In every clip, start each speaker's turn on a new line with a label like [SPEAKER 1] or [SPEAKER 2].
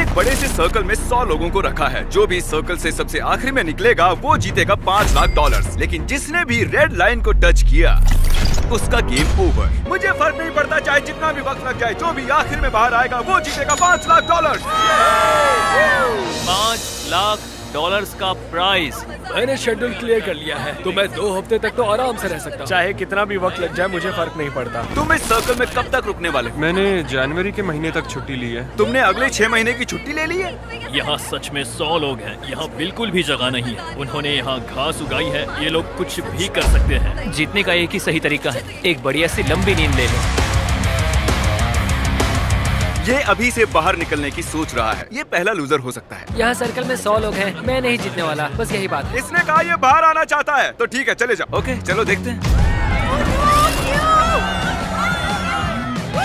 [SPEAKER 1] एक बड़े से सर्कल में 100 लोगों को रखा है। जो भी सर्कल से सबसे आखिरी में निकलेगा वो जीतेगा $5 लाख। लेकिन जिसने भी रेड लाइन को टच किया उसका गेम ओवर। मुझे फर्क नहीं पड़ता चाहे जितना भी वक्त लग जाए, जो भी आखिर में बाहर आएगा वो जीतेगा $5 लाख।
[SPEAKER 2] $5 लाख का प्राइज।
[SPEAKER 3] मैंने शेड्यूल क्लियर कर लिया है, तो मैं 2 हफ्ते तक तो आराम से रह सकता हूँ।
[SPEAKER 4] चाहे कितना भी वक्त लग जाए मुझे फर्क नहीं पड़ता।
[SPEAKER 1] तुम इस सर्कल में कब तक रुकने वाले हो?
[SPEAKER 4] मैंने जनवरी के महीने तक छुट्टी ली है।
[SPEAKER 1] तुमने अगले 6 महीने की छुट्टी ले ली है?
[SPEAKER 2] यहाँ सच में 100 लोग हैं। यहाँ बिल्कुल भी जगह नहीं है। उन्होंने यहाँ घास उगाई है। ये लोग कुछ भी कर सकते हैं।
[SPEAKER 5] जीतने का एक ही सही तरीका है, एक बढ़िया सी लंबी नींद ले लो।
[SPEAKER 1] ये अभी से बाहर निकलने की सोच रहा है। ये पहला लूजर हो सकता है।
[SPEAKER 3] यहाँ सर्कल में 100 लोग हैं, मैं नहीं जीतने वाला, बस यही बात।
[SPEAKER 1] इसने कहा ये बाहर आना चाहता है, तो ठीक है चले जाओ। ओके चलो देखते हैं।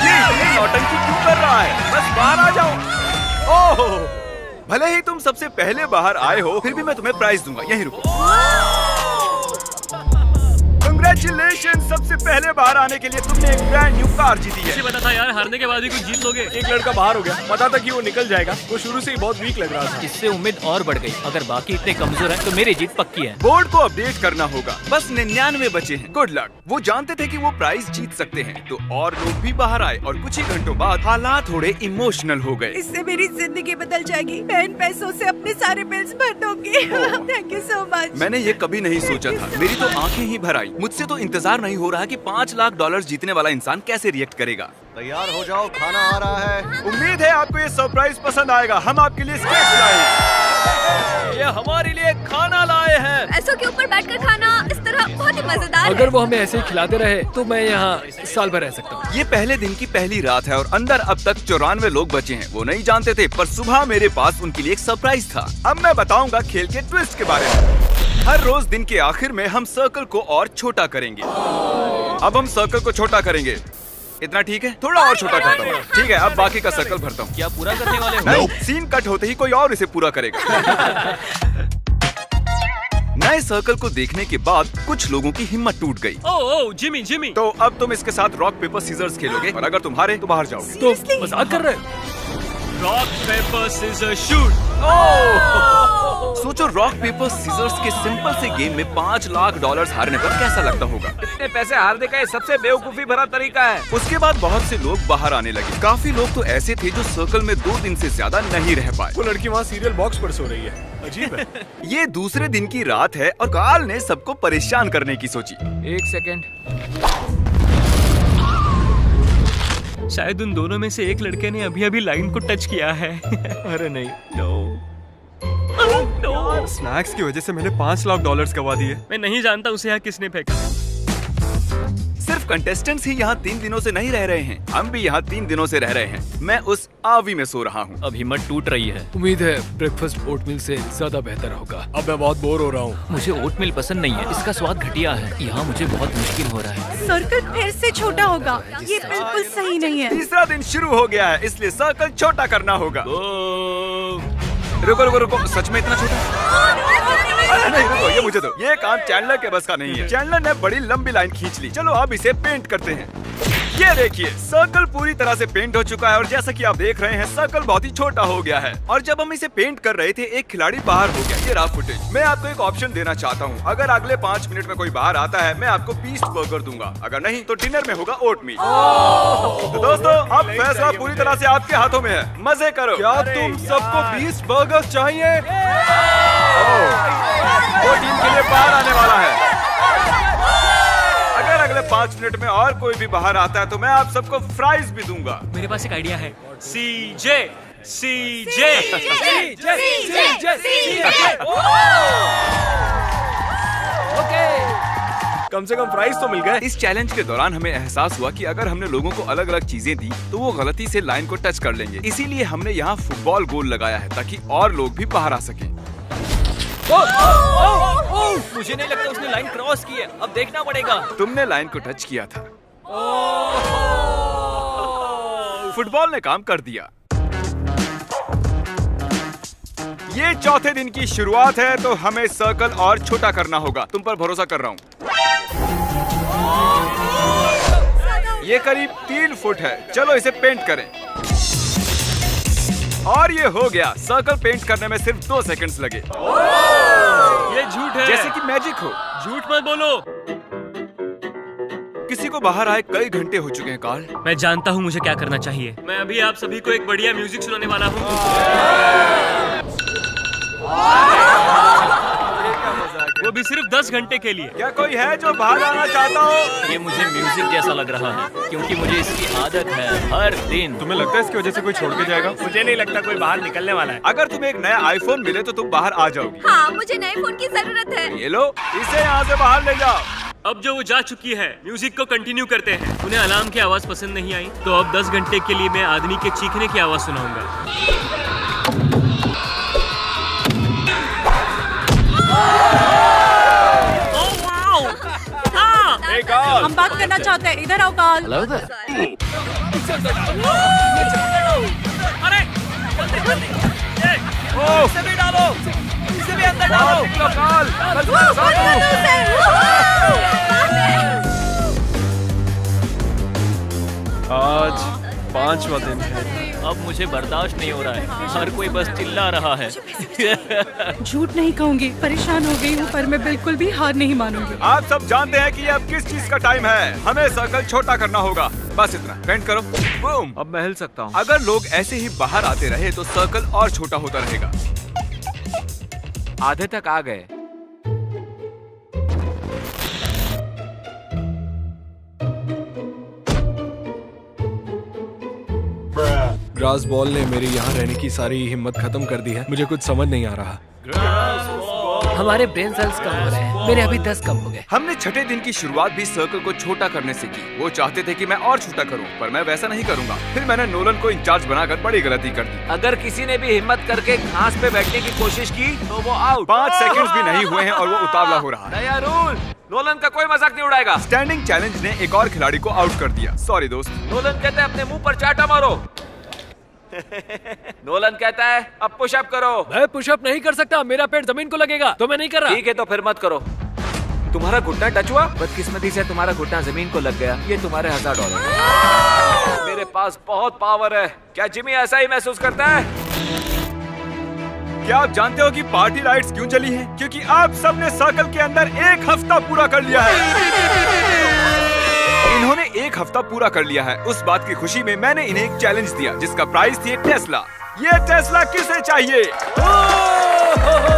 [SPEAKER 1] ये नौटंकी क्यों कर रहा है? बस बाहर आ जाओ। ओह, भले ही तुम सबसे पहले बाहर आए हो, फिर भी मैं तुम्हें प्राइज दूंगा। यहीं रुको। Congratulations! सबसे पहले बाहर आने के लिए तुमने एक ब्रांड न्यू कार जीती है।
[SPEAKER 2] मुझे पता था यार, हारने के बाद भी कुछ जीत लोगे।
[SPEAKER 4] एक लड़का बाहर हो गया, पता था कि वो निकल जाएगा। वो शुरू से ही बहुत वीक लग रहा था।
[SPEAKER 5] इससे उम्मीद और बढ़ गई। अगर बाकी इतने कमजोर हैं, तो मेरी जीत पक्की है।
[SPEAKER 1] बोर्ड को अपडेट करना होगा। बस 99 बचे हैं। Good luck. वो जानते थे कि वो प्राइज जीत सकते हैं, तो और लोग भी बाहर आए और कुछ ही घंटों बाद हालात थोड़े इमोशनल हो गए।
[SPEAKER 6] इससे मेरी जिंदगी बदल जाएगी। मैं इन पैसों से अपने सारे बिल्स भर दूंगी। Thank you so much.
[SPEAKER 1] मैंने ये कभी नहीं सोचा था। मेरी तो आंखें ही भर आई। मुझसे तो इंतजार नहीं हो रहा कि $5 लाख जीतने वाला इंसान कैसे रिएक्ट करेगा।
[SPEAKER 7] तैयार हो जाओ, खाना आ रहा है।
[SPEAKER 1] उम्मीद है आपको ये सरप्राइज पसंद आएगा। हम आपके लिए स्टेक्स लाए हैं।
[SPEAKER 2] ये हमारे लिए खाना लाए हैं।
[SPEAKER 6] पैसों के ऊपर बैठकर खाना इस तरह बहुत ही मजेदार है।
[SPEAKER 3] अगर वो हमें ऐसे ही खिलाते रहे तो मैं यहाँ साल भर रह सकता हूँ।
[SPEAKER 1] ये पहले दिन की पहली रात है और अंदर अब तक 94 लोग बचे हैं। वो नहीं जानते थे, पर सुबह मेरे पास उनके लिए एक सरप्राइज था। अब मैं बताऊंगा खेल के ट्विस्ट के बारे में। हर रोज दिन के आखिर में हम सर्कल को और छोटा करेंगे। अब हम सर्कल को छोटा करेंगे। इतना ठीक है? थोड़ा और छोटा करता हूँ। ठीक है, अब बाकी का सर्कल भरता हूँ।
[SPEAKER 5] क्या पूरा करने वाले हो?
[SPEAKER 1] नहीं, सीन कट होते ही कोई और इसे पूरा करेगा। नए सर्कल को देखने के बाद कुछ लोगों की हिम्मत टूट गई।
[SPEAKER 2] ओह जिमी।
[SPEAKER 1] तो अब तुम इसके साथ रॉक पेपर सीजर्स खेलोगे और अगर तुम हारे तो बाहर जाओगे।
[SPEAKER 3] तो मजाक कर रहे हैं?
[SPEAKER 2] Rock paper scissor shoot.
[SPEAKER 1] सोचो, रॉक पेपर सीजर्स के सिंपल से गेम में $5 लाख हारने पर कैसा लगता होगा।
[SPEAKER 4] इतने पैसे हारने का ये सबसे बेवकूफी भरा तरीका है।
[SPEAKER 1] उसके बाद बहुत से लोग बाहर आने लगे। काफी लोग तो ऐसे थे जो सर्कल में 2 दिन से ज्यादा नहीं रह पाए।
[SPEAKER 4] वो लड़की वहाँ सीरियल बॉक्स पर सो रही है। अजीब है।
[SPEAKER 1] ये दूसरे दिन की रात है और कार्ल ने सबको परेशान करने की सोची।
[SPEAKER 5] 1 सेकेंड।
[SPEAKER 2] शायद उन दोनों में से एक लड़के ने अभी लाइन को टच किया है।
[SPEAKER 4] अरे नहीं,
[SPEAKER 2] नो।
[SPEAKER 4] स्नैक्स की वजह से मैंने $5 लाख गवा दिए।
[SPEAKER 2] मैं नहीं जानता उसे यहाँ किसने फेंका।
[SPEAKER 1] सिर्फ कंटेस्टेंट्स ही यहाँ 3 दिनों से नहीं रह रहे हैं। हम भी यहाँ 3 दिनों से रह रहे हैं। मैं उस आवी में सो रहा हूँ।
[SPEAKER 2] अब हिम्मत टूट रही है।
[SPEAKER 3] उम्मीद है ब्रेकफास्ट ओटमील से ज्यादा बेहतर होगा। अब मैं बहुत बोर हो रहा हूँ।
[SPEAKER 5] मुझे ओटमील पसंद नहीं है, इसका स्वाद घटिया है। यहाँ मुझे बहुत मुश्किल हो रहा है।
[SPEAKER 6] सर्कल फिर से छोटा होगा। ये बिल्कुल सही नहीं है।
[SPEAKER 1] तीसरा दिन शुरू हो गया है, इसलिए सर्कल छोटा करना होगा। रुको, सच में इतना छोटा? अरे नहीं, रुको, ये मुझे दो। ये काम चैंडलर के बस का नहीं है। चैंडलर ने बड़ी लंबी लाइन खींच ली। चलो अब इसे पेंट करते हैं। ये देखिए, सर्कल पूरी तरह से पेंट हो चुका है और जैसा कि आप देख रहे हैं सर्कल बहुत ही छोटा हो गया है। और जब हम इसे पेंट कर रहे थे एक खिलाड़ी बाहर हो गया। ये रहा फुटेज। मैं आपको एक ऑप्शन देना चाहता हूँ। अगर अगले 5 मिनट में कोई बाहर आता है, मैं आपको बीस्ट बर्गर दूंगा। अगर नहीं तो डिनर में होगा ओटमील। तो दोस्तों, अब फैसला पूरी तरह से आपके हाथों में है। मजे करो।
[SPEAKER 4] क्या तुम सबको 20 बर्गर चाहिए?
[SPEAKER 1] वो टीम के लिए बाहर आने वाला है। अगर अगले 5 मिनट में और कोई भी बाहर आता है तो मैं आप सबको फ्राइज भी दूंगा।
[SPEAKER 2] मेरे पास एक आइडिया है। CJ।
[SPEAKER 4] कम से कम प्राइस तो मिल गए।
[SPEAKER 1] इस चैलेंज के दौरान हमें एहसास हुआ कि अगर हमने लोगों को अलग अलग चीजें दी तो वो गलती से लाइन को टच कर लेंगे। इसीलिए हमने यहाँ फुटबॉल गोल लगाया है ताकि और लोग भी बाहर आ सकें।
[SPEAKER 5] मुझे नहीं लगता उसने लाइन क्रॉस की है। अब देखना पड़ेगा।
[SPEAKER 1] तुमने लाइन को टच किया था। फुटबॉल ने काम कर दिया। ये चौथे दिन की शुरुआत है तो हमें सर्कल और छोटा करना होगा। तुम पर भरोसा कर रहा हूँ। ये करीब 3 फुट है। चलो इसे पेंट करें। और ये हो गया। सर्कल पेंट करने में सिर्फ 2 सेकंड्स लगे।
[SPEAKER 4] ये झूठ है।
[SPEAKER 1] जैसे कि मैजिक हो।
[SPEAKER 4] झूठ मत बोलो।
[SPEAKER 1] किसी को बाहर आए कई घंटे हो चुके हैं कार्ल।
[SPEAKER 8] मैं जानता हूँ मुझे क्या करना चाहिए।
[SPEAKER 4] मैं अभी आप सभी को एक बढ़िया म्यूजिक सुनाने वाला हूँ। वो भी सिर्फ 10 घंटे के लिए।
[SPEAKER 1] क्या कोई है जो बाहर आना चाहता हो?
[SPEAKER 5] ये मुझे म्यूजिक जैसा लग रहा है क्योंकि मुझे इसकी आदत है हर दिन।
[SPEAKER 1] तुम्हें लगता है इसकी वजह से कोई छोड़ के जाएगा?
[SPEAKER 4] मुझे नहीं लगता कोई बाहर निकलने वाला है।
[SPEAKER 1] अगर तुम्हें एक नया आईफोन मिले तो तुम बाहर आ जाओगी।
[SPEAKER 6] हाँ, मुझे नए फोन की जरूरत है।
[SPEAKER 1] ये लो, इसे यहाँ से बाहर ले जाओ।
[SPEAKER 8] अब जो वो जा चुकी है, म्यूजिक को कंटिन्यू करते हैं। उन्हें अलार्म की आवाज पसंद नहीं आई, तो अब 10 घंटे के लिए मैं आदमी के चीखने की आवाज सुनाऊंगा।
[SPEAKER 6] हम बात करना चाहते हैं, इधर आओ कार्ल।
[SPEAKER 8] अरे
[SPEAKER 1] इसे भी डालो, इसे भी अंदर डालो।
[SPEAKER 4] आज 5वां दिन है।
[SPEAKER 5] अब मुझे बर्दाश्त नहीं हो रहा है। हर कोई बस चिल्ला रहा है।
[SPEAKER 6] झूठ नहीं कहूँगी, परेशान हो गई हूँ, पर मैं बिल्कुल भी हार नहीं मानूंगी।
[SPEAKER 1] आप सब जानते हैं कि ये अब किस चीज का टाइम है। हमें सर्कल छोटा करना होगा। बस इतना, पेंट करो। बूम।
[SPEAKER 4] अब मैं हिल सकता हूँ।
[SPEAKER 1] अगर लोग ऐसे ही बाहर आते रहे तो सर्कल और छोटा होता रहेगा।
[SPEAKER 4] आधे तक आ गए।
[SPEAKER 3] ग्रास बॉल ने मेरी यहाँ रहने की सारी हिम्मत खत्म कर दी है। मुझे कुछ समझ नहीं आ रहा।
[SPEAKER 9] हमारे ब्रेन सेल्स कम हो रहे हैं। मेरे अभी 10 कम हो गए।
[SPEAKER 1] हमने छठे दिन की शुरुआत भी सर्कल को छोटा करने से की। वो चाहते थे कि मैं और छोटा करूं, पर मैं वैसा नहीं करूंगा। फिर मैंने नोलन को इंचार्ज बनाकर बड़ी गलती कर दी।
[SPEAKER 4] अगर किसी ने भी हिम्मत करके घास पे बैठने की कोशिश की तो वो आउट।
[SPEAKER 1] 5 सेकंड्स भी नहीं हुए हैं और वो उतावला हो रहा है।
[SPEAKER 4] नया रूल, नोलन का कोई मजाक नहीं उड़ाएगा।
[SPEAKER 1] स्टैंडिंग चैलेंज ने एक और खिलाड़ी को आउट कर दिया। सॉरी दोस्त।
[SPEAKER 4] नोलन कहता है अपने मुंह पर चाटा मारो। नोलन कहता है अब पुशअप करो।
[SPEAKER 3] मैं पुशअप नहीं कर सकता, मेरा पेट जमीन को लगेगा, तो मैं नहीं कर रहा।
[SPEAKER 4] ठीक है तो फिर मत करो। तुम्हारा घुटना टच हुआ? बदकिस्मती से तुम्हारा घुटना जमीन को लग गया। ये तुम्हारे $1000। मेरे पास बहुत पावर है। क्या जिमी ऐसा ही महसूस करता है?
[SPEAKER 1] क्या आप जानते हो कि पार्टी लाइट्स क्यों जली हैं? क्योंकि आप सबने सर्कल के अंदर 1 हफ्ता पूरा कर लिया है। इन्होंने 1 हफ्ता पूरा कर लिया है। उस बात की खुशी में मैंने इन्हें एक चैलेंज दिया जिसका प्राइस थी एक टेस्ला। ये टेस्ला किसे चाहिए?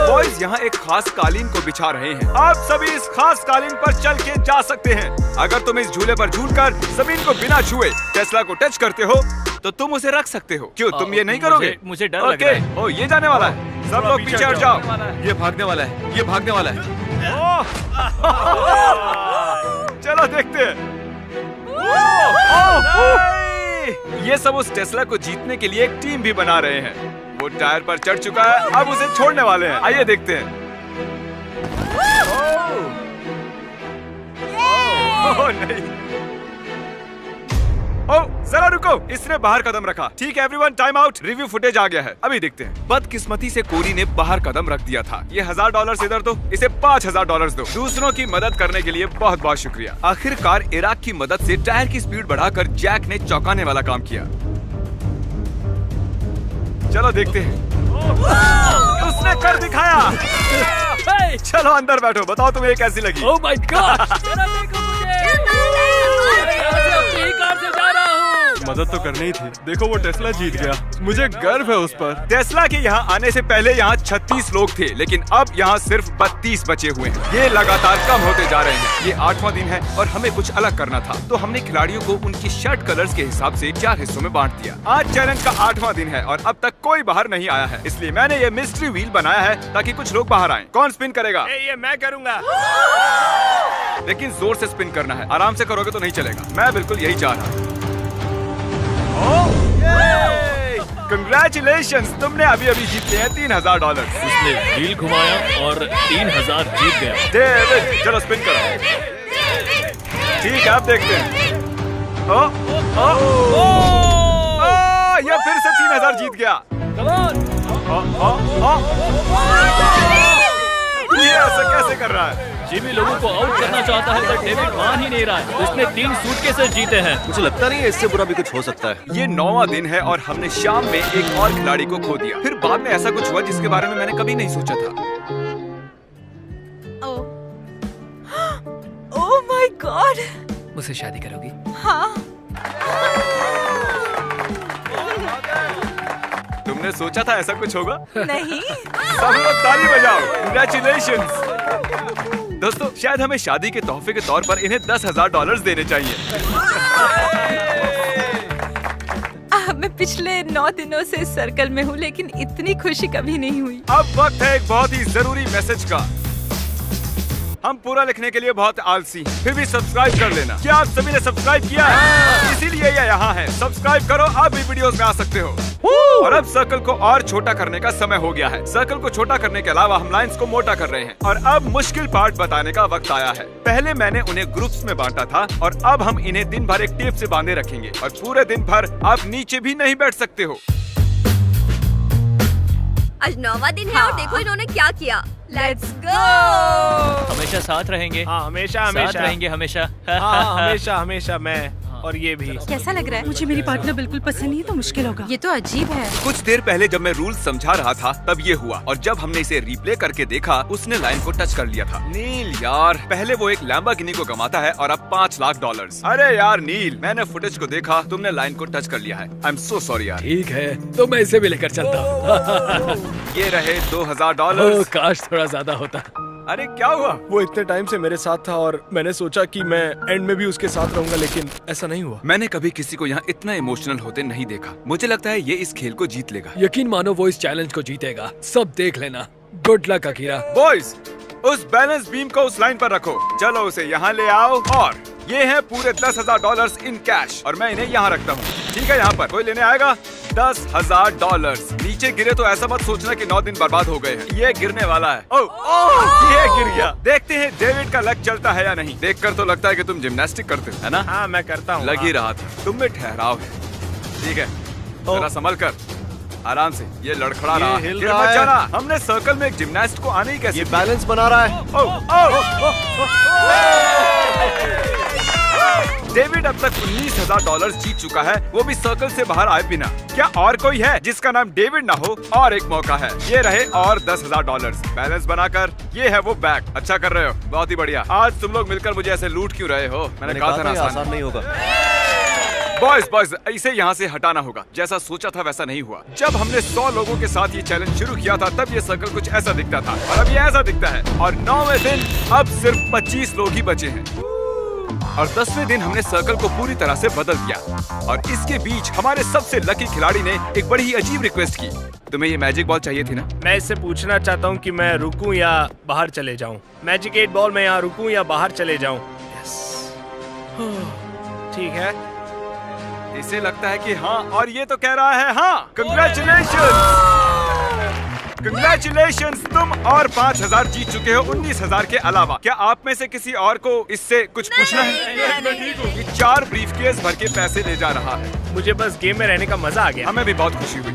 [SPEAKER 1] बॉयज यहाँ एक खास कालीन को बिछा रहे हैं। आप सभी इस खास कालीन पर चल के जा सकते हैं। अगर तुम इस झूले पर झूलकर जमीन को बिना छुए टेस्ला को टच करते हो तो तुम उसे रख सकते हो। क्यों तुम ये नहीं करोगे?
[SPEAKER 5] मुझे डर लग रहा है।
[SPEAKER 1] ओ, ये जाने वाला है। सब लोग पीछे हट जाओ।
[SPEAKER 4] ये भागने वाला है। ये भागने वाला है।
[SPEAKER 1] चलो देखते हैं। ये सब उस टेस्ला को जीतने के लिए एक टीम भी बना रहे हैं। वो टायर पर चढ़ चुका है, अब उसे छोड़ने वाले हैं। आइए देखते हैं। ओह नहीं। ओह जरा रुको, इसने बाहर कदम रखा। ठीक है everyone, time out. Review footage आ गया है, अभी देखते हैं। बदकिस्मती से कोरी ने बाहर कदम रख दिया था। ये $1000 इधर दो, इसे $5000 दो। दूसरों की मदद करने के लिए बहुत बहुत शुक्रिया। आखिरकार इराक की मदद से टायर की स्पीड बढ़ाकर जैक ने चौंकाने वाला काम किया। चलो देखते हैं। उसने कर दिखाया। चलो अंदर बैठो, बताओ तुम्हें ये कैसी लगी?
[SPEAKER 3] ओह माय गॉड, जरा देखो मुझे। अपनी कार से जा रहा हूँ।
[SPEAKER 1] मदद तो करनी ही थी। देखो वो टेस्ला जीत गया, मुझे गर्व है उस पर। टेस्ला के यहाँ आने से पहले यहाँ 36 लोग थे, लेकिन अब यहाँ सिर्फ 32 बचे हुए हैं। ये लगातार कम होते जा रहे हैं। ये 8वां दिन है और हमें कुछ अलग करना था, तो हमने खिलाड़ियों को उनकी शर्ट कलर्स के हिसाब से 4 हिस्सों में बांट दिया। आज चैलेंज का 8वां दिन है और अब तक कोई बाहर नहीं आया है, इसलिए मैंने ये मिस्ट्री व्हील बनाया है ताकि कुछ लोग बाहर आएं। कौन स्पिन करेगा?
[SPEAKER 4] ये मैं करूँगा।
[SPEAKER 1] लेकिन जोर से स्पिन करना है, आराम से करोगे तो नहीं चलेगा। मैं बिल्कुल यही चाह रहा। कंग्रेचुलेशंस, तुमने अभी अभी जीत लिया है $3000।
[SPEAKER 2] उसने व्हील घुमाया और 3000 जीत गया।
[SPEAKER 1] डेविड चलो स्पिन करो। ठीक है अब देखते हैं। ये फिर से 3000 जीत गया। ये ऐसा कैसे कर रहा है?
[SPEAKER 2] जिमी लोगों को आउट करना चाहता है पर डेविड मान ही नहीं रहा है। उसने 3 सूटकेसेस जीते हैं।
[SPEAKER 7] मुझे लगता नहीं है इससे बुरा भी कुछ हो सकता है।
[SPEAKER 1] ये 9वां दिन है और हमने शाम में एक और खिलाड़ी को खो दिया। फिर बाद में ऐसा कुछ हुआ जिसके बारे में मैंने कभी नहीं सोचा था।
[SPEAKER 6] Oh my God.
[SPEAKER 9] मुझसे शादी करोगी?
[SPEAKER 6] हाँ।
[SPEAKER 1] तुमने सोचा था ऐसा कुछ होगा?
[SPEAKER 6] नहीं।
[SPEAKER 1] सब लोग ताली बजाओ। Congratulations। दोस्तों, शायद हमें शादी के तोहफे के तौर पर इन्हें $10,000 देने चाहिए।
[SPEAKER 6] मैं पिछले 9 दिनों से इस सर्कल में हूँ, लेकिन इतनी खुशी कभी नहीं हुई।
[SPEAKER 1] अब वक्त है एक बहुत ही जरूरी मैसेज का। हम पूरा लिखने के लिए बहुत आलसी हैं, फिर भी सब्सक्राइब कर लेना। क्या आप सभी ने सब्सक्राइब किया है? इसीलिए ये यहाँ है। सब्सक्राइब करो, आप भी वीडियोस में आ सकते हो। और अब सर्कल को और छोटा करने का समय हो गया है। सर्कल को छोटा करने के अलावा हम लाइंस को मोटा कर रहे हैं। और अब मुश्किल पार्ट बताने का वक्त आया है। पहले मैंने उन्हें ग्रुप्स में बांटा था और अब हम इन्हें दिन भर एक टेप से बांधे रखेंगे और पूरे दिन भर आप नीचे भी नहीं बैठ सकते हो।
[SPEAKER 10] आज 9वां दिन है और देखो इन्होंने क्या किया। Let's go.
[SPEAKER 2] हमेशा साथ रहेंगे।
[SPEAKER 8] हाँ, हमेशा
[SPEAKER 2] साथ रहेंगे हमेशा।
[SPEAKER 8] हाँ, हमेशा हमेशा मैं और ये भी।
[SPEAKER 6] कैसा लग रहा है? मुझे मेरी पार्टनर बिल्कुल पसंद नहीं है तो मुश्किल होगा। ये तो अजीब है।
[SPEAKER 1] कुछ देर पहले जब मैं रूल्स समझा रहा था तब ये हुआ और जब हमने इसे रिप्ले करके देखा उसने लाइन को टच कर लिया था। नील यार, पहले वो एक लैम्बोर्गिनी को गंवाता है और अब $5,00,000। अरे यार नील, मैंने फुटेज को देखा, तुमने लाइन को टच कर लिया है। आई एम सो सॉरी यार।
[SPEAKER 3] ठीक है, तो मैं इसे भी लेकर चलता हूँ।
[SPEAKER 1] ये रहे $2,000।
[SPEAKER 3] काश थोड़ा ज्यादा होता।
[SPEAKER 1] अरे क्या हुआ?
[SPEAKER 3] वो इतने टाइम से मेरे साथ था और मैंने सोचा कि मैं एंड में भी उसके साथ रहूंगा, लेकिन ऐसा नहीं हुआ।
[SPEAKER 1] मैंने कभी किसी को यहाँ इतना इमोशनल होते नहीं देखा। मुझे लगता है ये इस खेल को जीत लेगा।
[SPEAKER 3] यकीन मानो वो इस चैलेंज को जीतेगा। सब देख लेना। Good luck Akira.
[SPEAKER 1] बॉयज, उस बैलेंस बीम को उस लाइन पर रखो। चलो उसे यहाँ ले आओ और ये है पूरे $10,000 इन कैश और मैं इन्हें यहाँ रखता हूँ। ठीक है, यहाँ पर कोई लेने आएगा? $10,000। नीचे गिरे तो ऐसा मत सोचना कि 9 दिन बर्बाद हो गए हैं। ये गिरने वाला है। ओह, ये गिर गया। देखते हैं डेविड का लक चलता है या नहीं। देखकर तो लगता है कि तुम जिम्नास्टिक करते हो, है ना?
[SPEAKER 8] हाँ, मैं करता हूँ।
[SPEAKER 1] लग ही रहा था। तुम में ठहराव है। ठीक है, जरा संभल कर, आराम से। ये लड़खड़ा रहा है।
[SPEAKER 7] हिल
[SPEAKER 1] गिर
[SPEAKER 7] रहा
[SPEAKER 1] मत
[SPEAKER 7] है।
[SPEAKER 1] जाना। हमने सर्कल में एक जिम्नास्ट को आने ही कैसे?
[SPEAKER 7] ये बैलेंस बना रहा है।
[SPEAKER 1] डेविड अब तक $19,000 जीत चुका है, वो भी सर्कल से बाहर आए बिना। क्या और कोई है जिसका नाम डेविड ना हो? और एक मौका है। ये रहे और $10,000 बैलेंस बनाकर। ये है वो बैग। अच्छा कर रहे हो, बहुत ही बढ़िया। आज तुम लोग मिलकर मुझे ऐसे लूट क्यों रहे हो? मैंने कहा था ना आसान
[SPEAKER 7] नहीं होगा।
[SPEAKER 1] बॉयज, इसे यहाँ से हटाना होगा। जैसा सोचा था वैसा नहीं हुआ। जब हमने 100 लोगों के साथ ये चैलेंज शुरू किया था तब ये सर्कल कुछ ऐसा दिखता था और अब ये ऐसा दिखता है। और 9वें दिन अब सिर्फ 25 लोग ही बचे हैं और 10वें दिन हमने सर्कल को पूरी तरह से बदल दिया। और इसके बीच हमारे सबसे लकी खिलाड़ी ने एक बड़ी ही अजीब रिक्वेस्ट की। तुम्हें ये मैजिक बॉल चाहिए थी ना?
[SPEAKER 8] मैं इससे पूछना चाहता हूँ कि मैं रुकूं या बाहर चले जाऊँ। मैजिक 8 बॉल, मैं यहाँ रुकूं या बाहर चले जाऊँ? ठीक है।
[SPEAKER 1] इसे लगता है कि हाँ, और ये तो कह रहा है हाँ। Congratulations, तुम और 5,000 जीत चुके हो 19,000 के अलावा। क्या आप में से किसी और को इससे कुछ पूछना है? मैं ठीक हूँ। ये 4 ब्रीफकेस भर के पैसे ले जा रहा है।
[SPEAKER 8] मुझे बस गेम में रहने का मजा आ गया।
[SPEAKER 1] हमें भी बहुत खुशी हुई।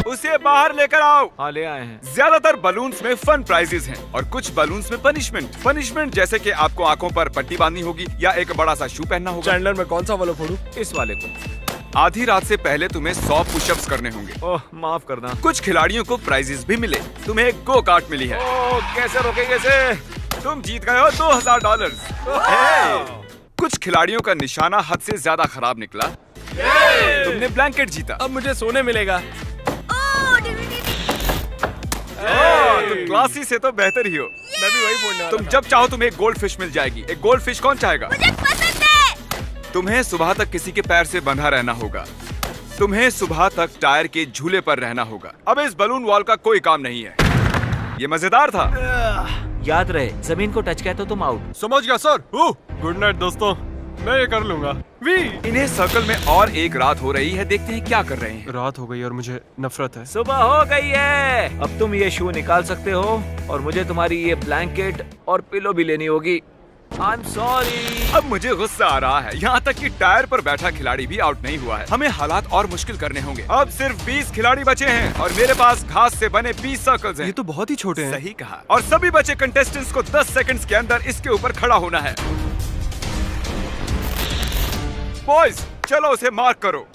[SPEAKER 1] उसे बाहर लेकर आओ।
[SPEAKER 4] हाँ, ले आए हैं।
[SPEAKER 1] ज्यादातर बलून्स में फन प्राइजेस हैं और कुछ बलून्स में पनिशमेंट जैसे कि आपको आंखों पर पट्टी बांधनी होगी या एक बड़ा सा शू पहनना होगा।
[SPEAKER 3] चैंडलर, मैं कौन सा वाला फोड़ूं?
[SPEAKER 4] इस वाले को।
[SPEAKER 1] आधी रात से पहले तुम्हें 100 पुशअप्स करने होंगे।
[SPEAKER 4] ओह, माफ करना।
[SPEAKER 1] कुछ खिलाड़ियों को प्राइजेस भी मिले। तुम्हें एक गो कार्ट मिली है।
[SPEAKER 4] ओह, कैसे रोकेंगे इसे?
[SPEAKER 1] तुम जीत गए हो $2,000। कुछ खिलाड़ियों का निशाना हद से ज्यादा खराब निकला। तुमने ब्लैंकेट जीता।
[SPEAKER 3] अब मुझे सोने मिलेगा।
[SPEAKER 1] तुम क्लासी से तो बेहतर ही हो।
[SPEAKER 3] मैं भी वही बोलने वाला
[SPEAKER 1] तुम जब चाहो तुम्हें एक गोल्ड फिश मिल जाएगी। एक गोल्ड फिश कौन चाहेगा? तुम्हें सुबह तक किसी के पैर से बंधा रहना होगा। तुम्हें सुबह तक टायर के झूले पर रहना होगा। अब इस बलून वॉल का कोई काम नहीं है। ये मजेदार था।
[SPEAKER 4] याद रहे, जमीन को टच किया तो तुम आउट।
[SPEAKER 7] समझ गया सर। गुड नाइट दोस्तों, मैं ये कर लूंगा।
[SPEAKER 1] इन्हें सर्कल में और एक रात हो रही है। देखते हैं क्या कर रहे हैं।
[SPEAKER 7] रात हो गई और मुझे नफरत है।
[SPEAKER 4] सुबह हो गई है। अब तुम ये शू निकाल सकते हो और मुझे तुम्हारी ये ब्लैंकेट और पिलो भी लेनी होगी। I'm sorry।
[SPEAKER 1] अब मुझे गुस्सा आ रहा है, यहाँ तक कि टायर पर बैठा खिलाड़ी भी आउट नहीं हुआ है। हमें हालात और मुश्किल करने होंगे। अब सिर्फ 20 खिलाड़ी बचे हैं और मेरे पास घास से बने 20 सर्कल्स हैं।
[SPEAKER 7] ये तो बहुत ही छोटे हैं।
[SPEAKER 1] सही कहा। और सभी बचे कंटेस्टेंट्स को 10 सेकंड्स के अंदर इसके ऊपर खड़ा होना है। बॉयज, चलो उसे मार्क करो।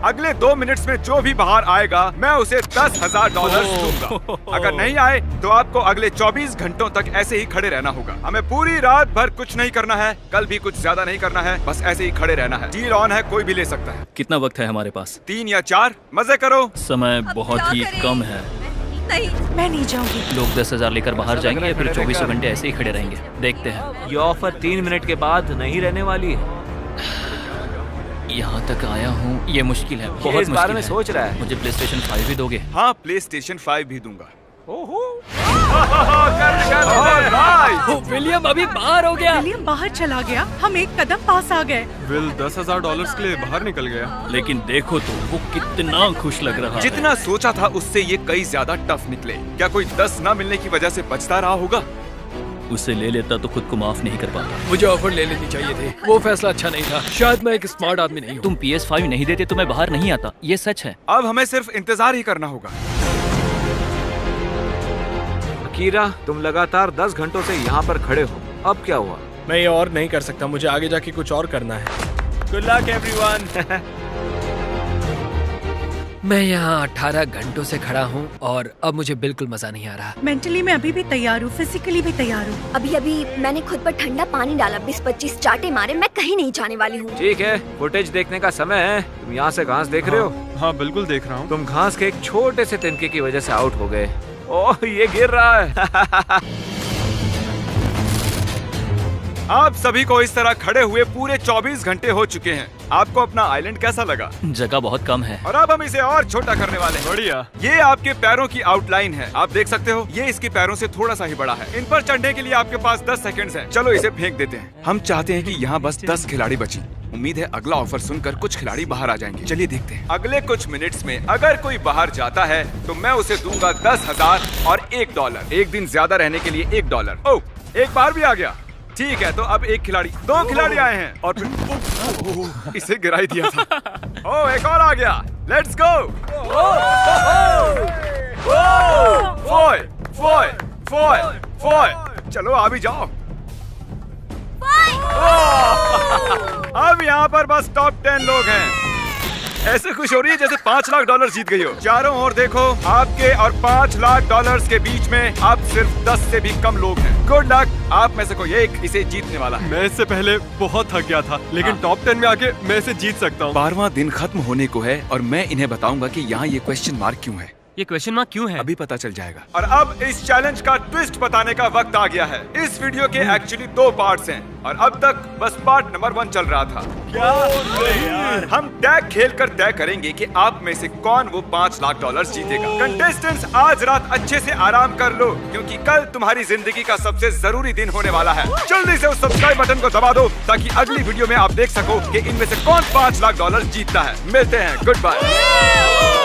[SPEAKER 1] अगले 2 मिनट्स में जो भी बाहर आएगा मैं उसे $10,000 दूंगा। अगर नहीं आए तो आपको अगले 24 घंटों तक ऐसे ही खड़े रहना होगा। हमें पूरी रात भर कुछ नहीं करना है, कल भी कुछ ज्यादा नहीं करना है, बस ऐसे ही खड़े रहना है। डील ऑन है, कोई भी ले सकता है।
[SPEAKER 2] कितना वक्त है हमारे पास?
[SPEAKER 1] 3 या 4। मजे करो।
[SPEAKER 2] समय बहुत ही कम है।
[SPEAKER 6] नहीं, मैं नहीं जाऊंगी।
[SPEAKER 2] लोग 10,000 लेकर बाहर जाएंगे या फिर 24 घंटे ऐसे ही खड़े रहेंगे? देखते हैं।
[SPEAKER 4] ये ऑफर 3 मिनट के बाद नहीं रहने वाली है।
[SPEAKER 2] यहाँ तक आया हूँ, ये मुश्किल है, बहुत
[SPEAKER 4] इस बारे में
[SPEAKER 2] मुश्किल
[SPEAKER 4] सोच रहा है।
[SPEAKER 2] मुझे PlayStation 5 भी दोगे?
[SPEAKER 1] हाँ, PlayStation 5 भी दूंगा।
[SPEAKER 9] विलियम अभी बाहर हो गया।
[SPEAKER 6] विलियम बाहर चला गया, हम एक कदम पास आ गए।
[SPEAKER 7] विल $10,000 के लिए बाहर निकल गया।
[SPEAKER 2] लेकिन देखो तो वो कितना खुश लग रहा है।
[SPEAKER 1] जितना सोचा था उससे ये कई ज्यादा टफ निकले। क्या कोई 10 न मिलने की वजह से बचता रहा होगा?
[SPEAKER 2] उसे ले लेता तो खुद को माफ नहीं कर पाता।
[SPEAKER 3] मुझे ऑफर ले लेनी चाहिए थी, वो फैसला अच्छा नहीं था। शायद मैं एक स्मार्ट आदमी नहीं हूँ।
[SPEAKER 2] तुम PS5 नहीं देते तो मैं बाहर नहीं आता, ये सच है।
[SPEAKER 1] अब हमें सिर्फ इंतजार ही करना होगा।
[SPEAKER 4] अकीरा, तुम लगातार 10 घंटों से यहाँ पर खड़े हो, अब क्या हुआ?
[SPEAKER 3] मैं ये और नहीं कर सकता, मुझे आगे जाके कुछ और करना है।
[SPEAKER 1] Good luck everyone.
[SPEAKER 9] मैं यहाँ 18 घंटों से खड़ा हूँ और अब मुझे बिल्कुल मजा नहीं आ रहा।
[SPEAKER 6] मेंटली मैं अभी भी तैयार हूँ, फिजिकली भी तैयार हूँ।
[SPEAKER 10] अभी मैंने खुद पर ठंडा पानी डाला, 20-25 चाटे मारे, मैं कहीं नहीं जाने वाली हूँ।
[SPEAKER 4] ठीक है, फुटेज देखने का समय है। तुम यहाँ से घास देख रहे हो?
[SPEAKER 7] हाँ बिल्कुल देख रहा हूँ।
[SPEAKER 4] तुम घास के एक छोटे से तिनके की वजह से आउट हो गए। ओह, ये गिर रहा है।
[SPEAKER 1] आप सभी को इस तरह खड़े हुए पूरे 24 घंटे हो चुके हैं। आपको अपना आइलैंड कैसा लगा?
[SPEAKER 2] जगह बहुत कम है।
[SPEAKER 1] और अब हम इसे और छोटा करने वाले हैं।
[SPEAKER 7] बढ़िया।
[SPEAKER 1] ये आपके पैरों की आउटलाइन है, आप देख सकते हो। ये इसके पैरों से थोड़ा सा ही बड़ा है। इन पर चढ़ने के लिए आपके पास 10 सेकंड्स हैं। चलो इसे फेंक देते हैं। हम चाहते हैं कि यहाँ बस 10 खिलाड़ी बची। उम्मीद है अगला ऑफर सुनकर कुछ खिलाड़ी बाहर आ जाएंगे। चलिए देखते हैं। अगले कुछ मिनट्स में अगर कोई बाहर जाता है तो मैं उसे दूंगा 10,000 और $1। एक दिन ज्यादा रहने के लिए $1। ओह, एक बार भी आ गया। ठीक है, तो अब एक खिलाड़ी, 2 खिलाड़ी आए हैं और फिर इसे गिरा ही दिया था। ओह, एक और आ गया। Let's go. फोय। चलो आ भी जाओ। अब यहाँ पर बस टॉप 10 लोग हैं। ऐसे खुश हो रही है जैसे $5 लाख जीत गई हो। चारों ओर देखो, आपके और $5 लाख के बीच में आप सिर्फ 10 से भी कम लोग हैं। गुड लक, आप में से कोई एक इसे जीतने वाला है।
[SPEAKER 7] मैं इससे पहले बहुत थक गया था, लेकिन टॉप 10 में आके मैं इसे जीत सकता हूँ।
[SPEAKER 1] 12वां दिन खत्म होने को है और मैं इन्हें बताऊंगा कि यहाँ ये क्वेश्चन मार्क क्यों है।
[SPEAKER 8] ये क्वेश्चन मार्क क्यों है?
[SPEAKER 1] अभी पता चल जाएगा। और अब इस चैलेंज का ट्विस्ट बताने का वक्त आ गया है। इस वीडियो के एक्चुअली 2 पार्ट्स हैं और अब तक बस पार्ट नंबर 1 चल रहा था। क्या हम टैग खेलकर तय करेंगे कि आप में से कौन वो $5 लाख जीतेगा। कंटेस्टेंट्स, आज रात अच्छे से आराम कर लो क्योंकि कल तुम्हारी जिंदगी का सबसे जरूरी दिन होने वाला है। जल्दी से उस सब्सक्राइब बटन को दबा दो ताकि अगली वीडियो में आप देख सको कि इनमें से कौन $5 लाख जीतता है। मिलते हैं, गुड बाय।